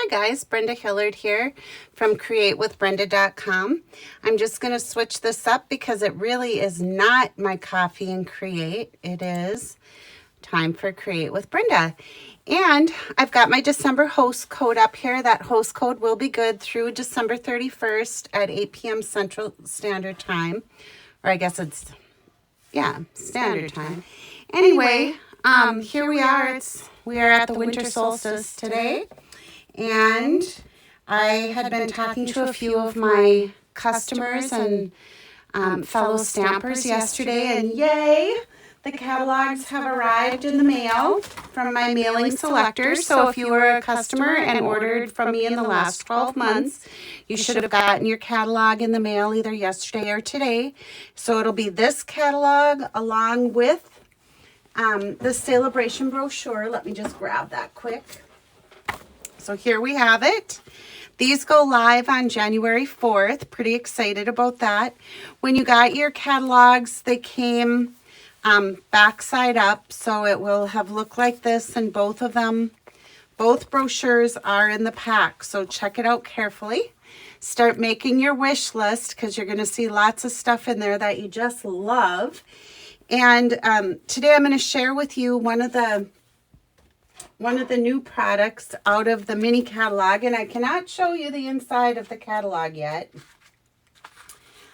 guys, Brenda Hillard here from createwithbrenda.com. I'm just going to switch this up because it really is not my coffee and create. It is time for Create with Brenda. And I've got my December host code up here. That host code will be good through December 31st at 8 p.m. Central Standard Time. Or I guess it's, yeah, Standard Time. Anyway, here we are. We are at the winter solstice today. And I had been talking to a few of my customers and fellow stampers yesterday, and yay, the catalogs have arrived in the mail from my mailing selector. So if you were a customer and ordered from me in the last 12 months, you should have gotten your catalog in the mail either yesterday or today. So it'll be this catalog along with the celebration brochure. Let me just grab that quick. So here we have it. These go live on January 4th. Pretty excited about that. When you got your catalogs, they came backside up, so it will have looked like this, and both of them, both brochures are in the pack, so check it out carefully. Start making your wish list because you're going to see lots of stuff in there that you just love. And today I'm going to share with you one of the new products out of the mini catalog, and I cannot show you the inside of the catalog yet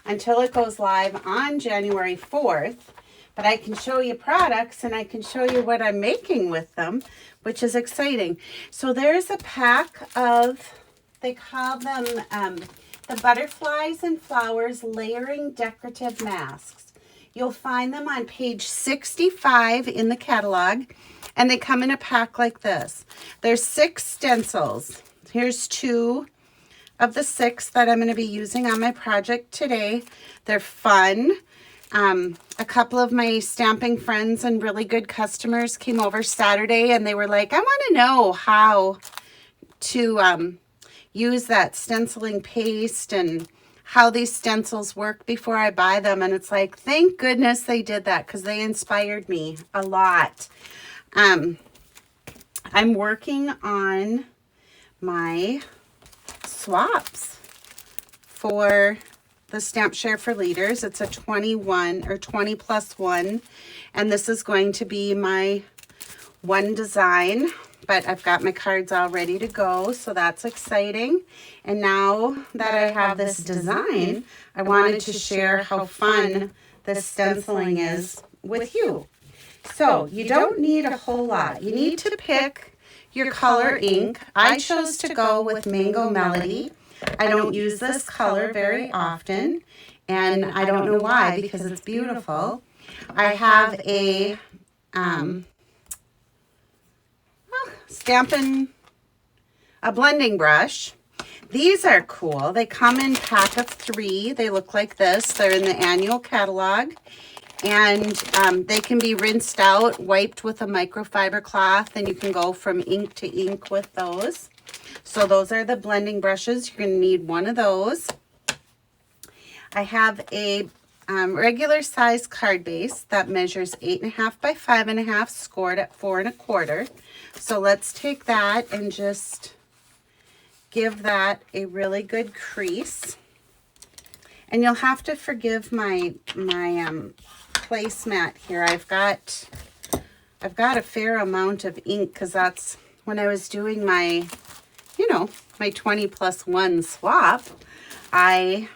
until it goes live on January 4th, but I can show you products and I can show you what I'm making with them, which is exciting. So there's a pack of, they call them the Butterflies and Flowers Layering Decorative Masks. You'll find them on page 65 in the catalog. And they come in a pack like this. There's 6 stencils. Here's 2 of the 6 that I'm going to be using on my project today. They're fun. A couple of my stamping friends and really good customers came over Saturday and they were like, I want to know how to use that stenciling paste and how these stencils work before I buy them. And it's like, thank goodness they did that because they inspired me a lot. I'm working on my swaps for the Stamp Share for Leaders. It's a 21 or 20 plus 1, and this is going to be my one design, but I've got my cards all ready to go, so that's exciting. And now that I have this design, I wanted to share how fun this stenciling is with you. So you don't need a whole lot. You need to pick your color ink. I chose to go with Mango Melody. I don't use this color very often, and I don't know why, because it's beautiful. I have a a blending brush. These are cool. They come in pack of 3. They look like this. They're in the annual catalog. And they can be rinsed out, wiped with a microfiber cloth, and you can go from ink to ink with those. So those are the blending brushes. You're going to need one of those. I have a regular size card base that measures 8.5 by 5.5, scored at 4 1/4. So let's take that and just give that a really good crease. And you'll have to forgive my placemat here. I've got a fair amount of ink because that's when I was doing my, my 20 plus 1 swap, I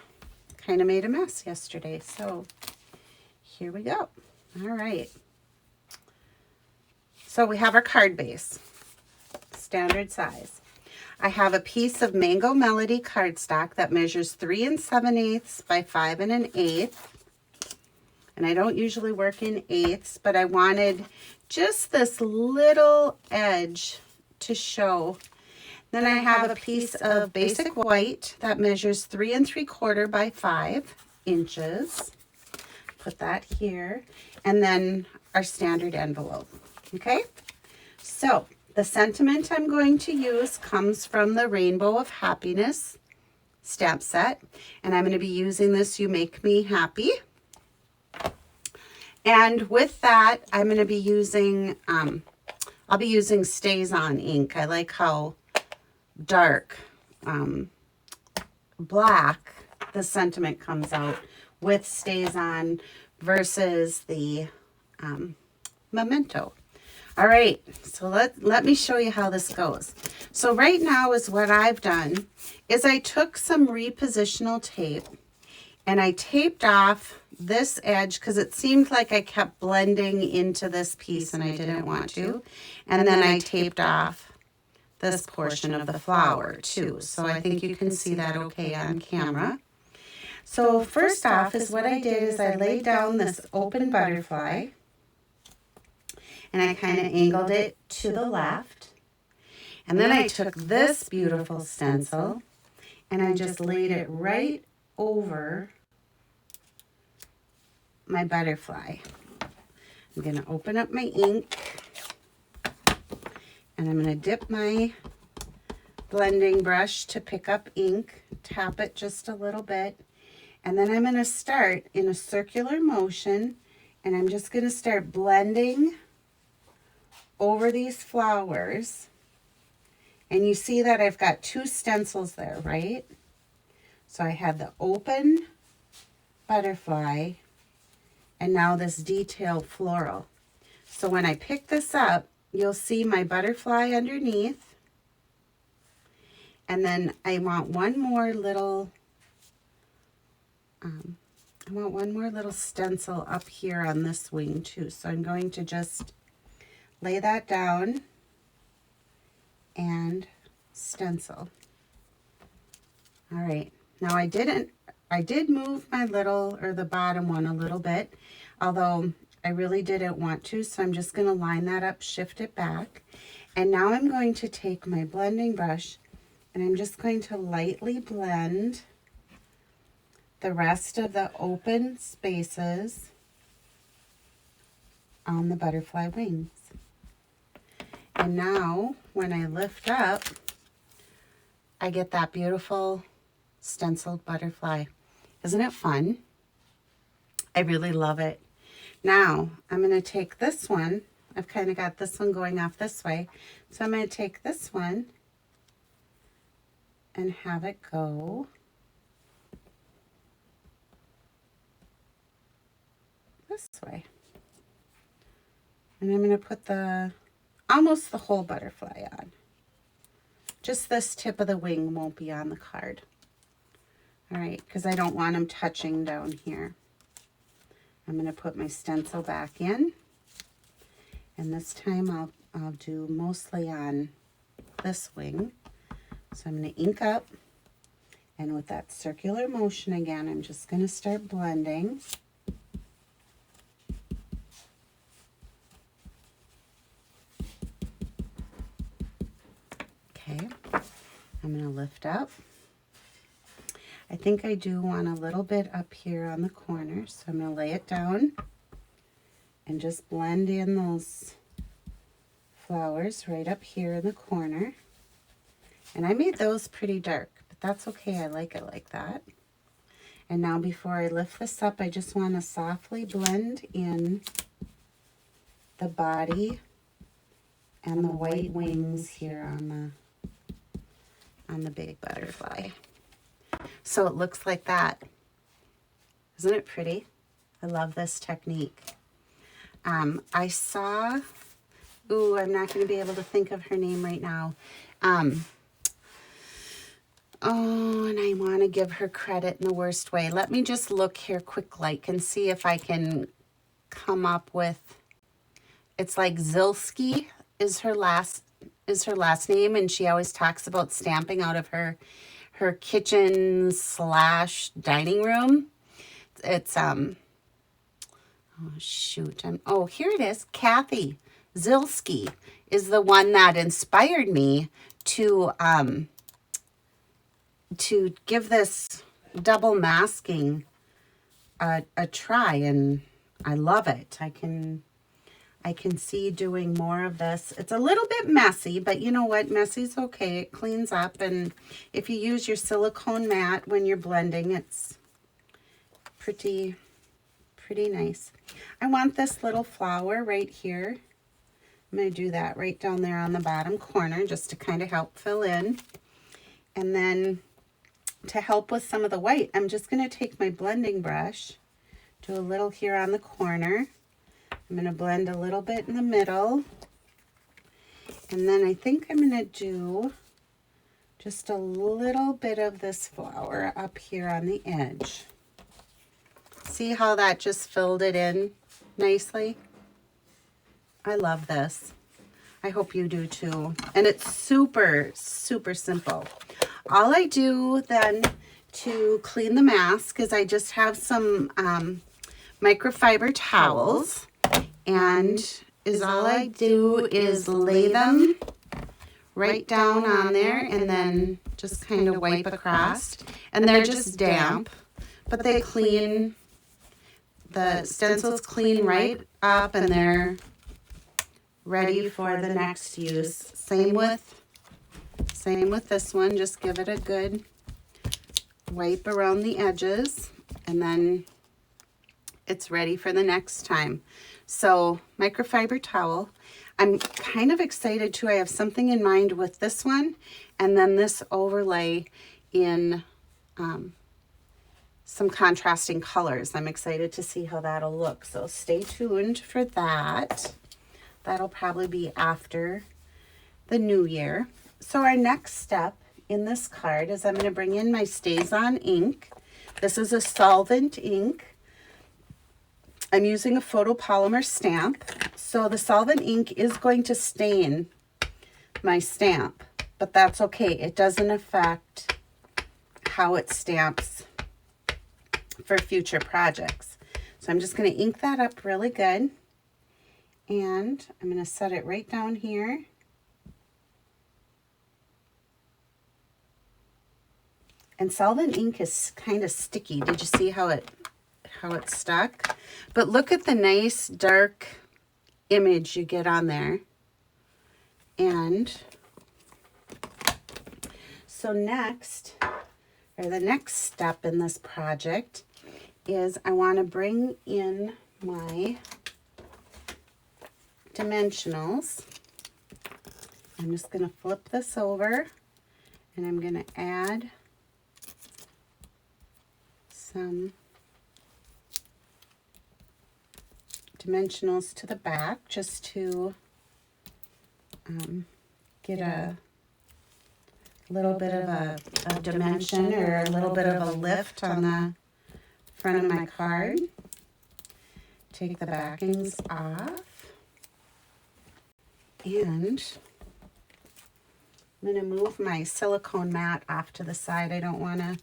kind of made a mess yesterday. So here we go. All right. So we have our card base, standard size. I have a piece of Mango Melody cardstock that measures 3 7/8 by 5 1/8. And I don't usually work in 8ths, but I wanted just this little edge to show. Then I have a piece of basic white that measures 3 3/4 by 5 inches. Put that here. And then our standard envelope. Okay? So the sentiment I'm going to use comes from the Rainbow of Happiness stamp set. And I'm going to be using this You Make Me Happy. And with that, I'm going to be using, I'll be using Stays On ink. I like how dark black, the sentiment comes out with stays on versus the memento. All right, so let me show you how this goes. So right now is what I've done is I took some repositional tape and I taped off this edge because it seemed like I kept blending into this piece and I didn't want to. And then I taped off this portion of the flower too. So I think you can see that okay on camera. So first off is what I did is I laid down this open butterfly and I kind of angled it to the left. And then I took this beautiful stencil and I just laid it right over my butterfly. I'm going to open up my ink and I'm going to dip my blending brush to pick up ink, tap it just a little bit, and then I'm going to start in a circular motion and I'm just going to start blending over these flowers. And you see that I've got two stencils there, right? So I had the open butterfly and now this detailed floral. So when I pick this up, you'll see my butterfly underneath. And then I want one more little stencil up here on this wing too. So I'm going to just lay that down and stencil. All right, now I did move my the bottom one a little bit, although I really didn't want to, so I'm just going to line that up, shift it back. And now I'm going to take my blending brush and I'm just going to lightly blend the rest of the open spaces on the butterfly wings. And now when I lift up, I get that beautiful stenciled butterfly. Isn't it fun? I really love it. Now I'm going to take this one. I've kind of got this one going off this way. So I'm going to take this one and have it go this way. And I'm going to put almost the whole butterfly on. Just this tip of the wing won't be on the card. All right, because I don't want them touching down here. I'm going to put my stencil back in. And this time I'll do mostly on this wing. So I'm going to ink up. And with that circular motion again, I'm just going to start blending. Okay, I'm going to lift up. I think I do want a little bit up here on the corner, so I'm going to lay it down and just blend in those flowers right up here in the corner. And I made those pretty dark, but that's okay. I like it like that. And now before I lift this up, I just want to softly blend in the body and the white wings here on the big butterfly. So it looks like that. Isn't it pretty? I love this technique. I saw, I'm not going to be able to think of her name right now. And I want to give her credit in the worst way. Let me just look here quick like and see if I can come up with, it's like Zilski is her last name, and she always talks about stamping out of her kitchen / dining room. It's oh shoot, here it is. Kathy Zilski is the one that inspired me to give this double masking a try, and I love it. I can see doing more of this. It's a little bit messy, but you know what? Messy's okay. It cleans up, and if you use your silicone mat when you're blending, it's pretty nice. I want this little flower right here. I'm going to do that right down there on the bottom corner just to kind of help fill in. And then to help with some of the white, I'm just going to take my blending brush, do a little here on the corner. I'm going to blend a little bit in the middle. And then I think I'm going to do just a little bit of this flower up here on the edge. See how that just filled it in nicely? I love this. I hope you do too. And it's super, super simple. All I do then to clean the mask is I just have some microfiber towels, and all I do is lay them right down on there and then just kind of wipe across. And they're just damp, but they clean, the stencils clean right up and they're ready for the next use. Same with this one. Just give it a good wipe around the edges and then it's ready for the next time. So microfiber towel. I'm kind of excited too. I have something in mind with this one and then this overlay in some contrasting colors. I'm excited to see how that'll look. So stay tuned for that. That'll probably be after the new year. So our next step in this card is I'm going to bring in my StazOn ink. This is a solvent ink. I'm using a photopolymer stamp. So the solvent ink is going to stain my stamp, but that's okay. It doesn't affect how it stamps for future projects. So I'm just going to ink that up really good. And I'm going to set it right down here. And solvent ink is kind of sticky. Did you see how it stuck? But look at the nice dark image you get on there. And so next, or the next step in this project is I want to bring in my dimensionals. I'm just going to flip this over and I'm going to add some dimensionals to the back just to get a little bit of a dimension or a little bit of a lift on the front of my card. Take the backings off. And I'm going to move my silicone mat off to the side. I don't want to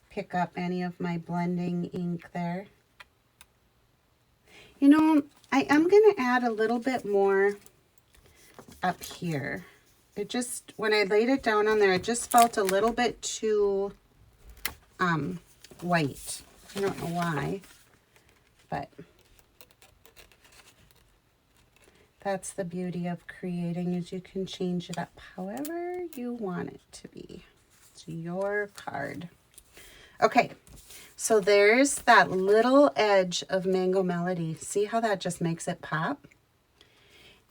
pick up any of my blending ink there. You know, I am going to add a little bit more up here. It just, when I laid it down on there, it just felt a little bit too white. I don't know why, but that's the beauty of creating, is you can change it up however you want it to be. It's your card. Okay, so there's that little edge of Mango Melody. See how that just makes it pop?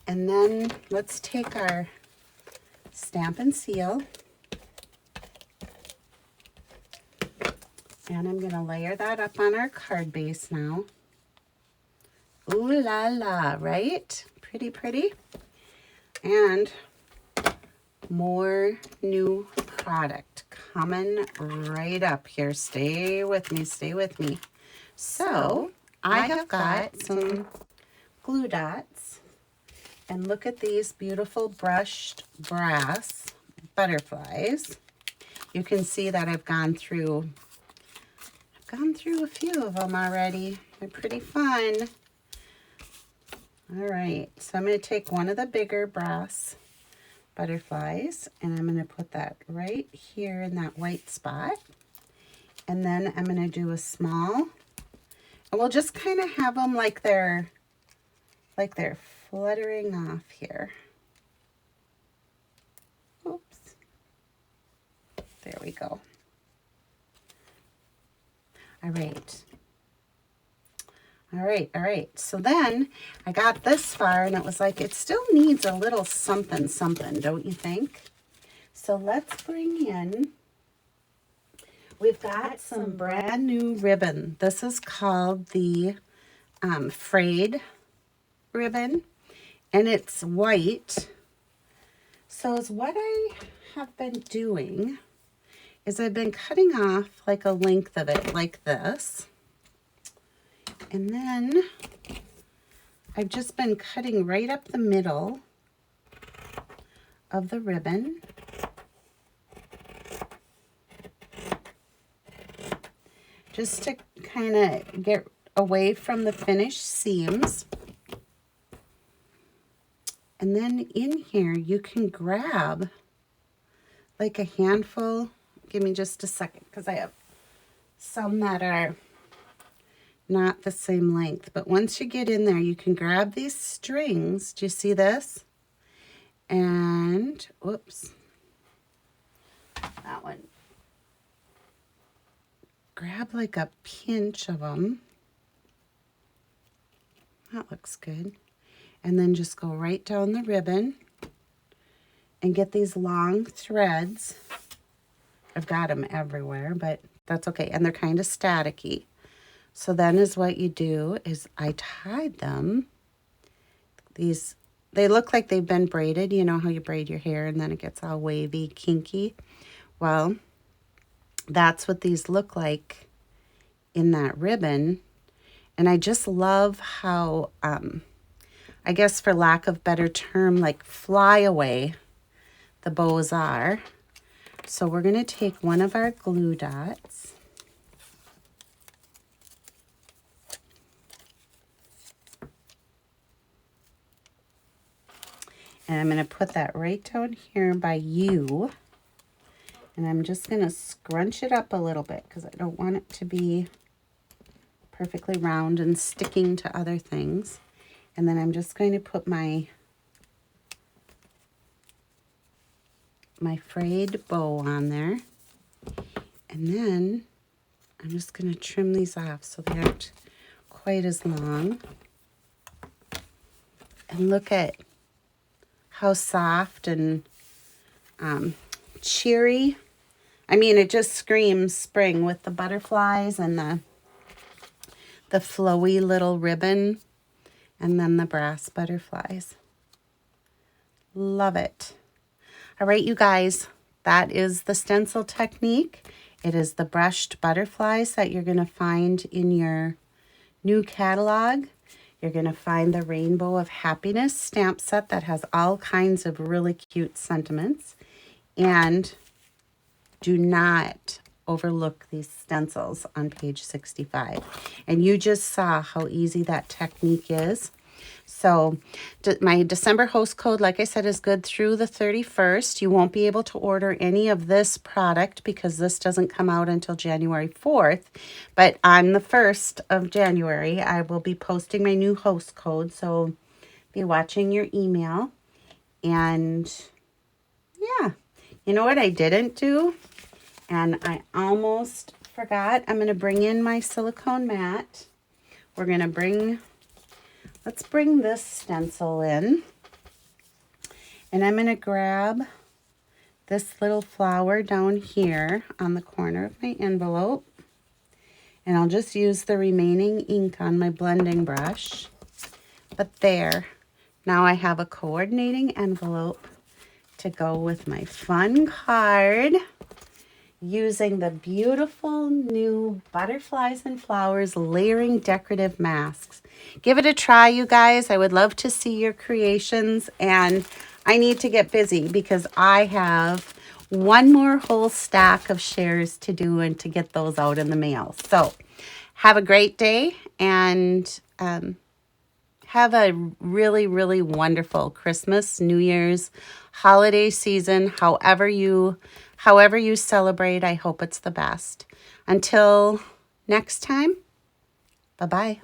And then let's take our Stamp and Seal. And I'm going to layer that up on our card base now. Ooh la la, right? Pretty, pretty. And more new product coming right up here. Stay with me, stay with me. So I have got some glue dots. And look at these beautiful brushed brass butterflies. You can see that I've gone through a few of them already. They're pretty fun. All right, so I'm going to take one of the bigger brass butterflies and I'm going to put that right here in that white spot. And then I'm going to do a small, and we'll just kind of have them like they're fluttering off here. Oops. There we go. All right. All right. So then I got this far and it was like, it still needs a little something, don't you think? So let's bring in, we've got some brand new ribbon. This is called the frayed ribbon, and it's white. So is what I have been doing is I've been cutting off like a length of it like this. And then I've just been cutting right up the middle of the ribbon. Just to kind of get away from the finished seams. And then in here you can grab like a handful. Give me just a second because I have some that are not the same length. But once you get in there, you can grab these strings. Do you see this? And, whoops, that one. Grab like a pinch of them. That looks good. And then just go right down the ribbon and get these long threads. I've got them everywhere, but that's okay. And they're kind of staticky. So then is what you do is I tied them. These, they look like they've been braided. You know how you braid your hair and then it gets all wavy, kinky? Well, that's what these look like in that ribbon. And I just love how, I guess for lack of better term, like fly away the bows are. So we're going to take one of our glue dots. And I'm going to put that right down here by you. And I'm just going to scrunch it up a little bit because I don't want it to be perfectly round and sticking to other things. And then I'm just going to put my frayed bow on there. And then I'm just going to trim these off so they aren't quite as long. And look at how soft and cheery. I mean, it just screams spring with the butterflies and the flowy little ribbon and then the brass butterflies. Love it. All right, you guys, that is the stencil technique. It is the brushed butterflies that you're going to find in your new catalog. You're going to find the Rainbow of Happiness stamp set that has all kinds of really cute sentiments. And do not overlook these stencils on page 65. And you just saw how easy that technique is. So my December host code, like I said, is good through the 31st. You won't be able to order any of this product because this doesn't come out until January 4th. But on the 1st of January, I will be posting my new host code. So be watching your email. And yeah, you know what I didn't do? And I almost forgot. I'm going to bring in my silicone mat. We're going to bring... Let's bring this stencil in, and I'm going to grab this little flower down here on the corner of my envelope, and I'll just use the remaining ink on my blending brush. But there, now I have a coordinating envelope to go with my fun card using the beautiful new Butterflies and Flowers layering decorative masks. Give it a try, you guys. I would love to see your creations, and I need to get busy because I have one more whole stack of shares to do and to get those out in the mail. So have a great day, and have a really, really wonderful Christmas, New Year's, holiday season, however you celebrate. I hope it's the best. Until next time, bye-bye.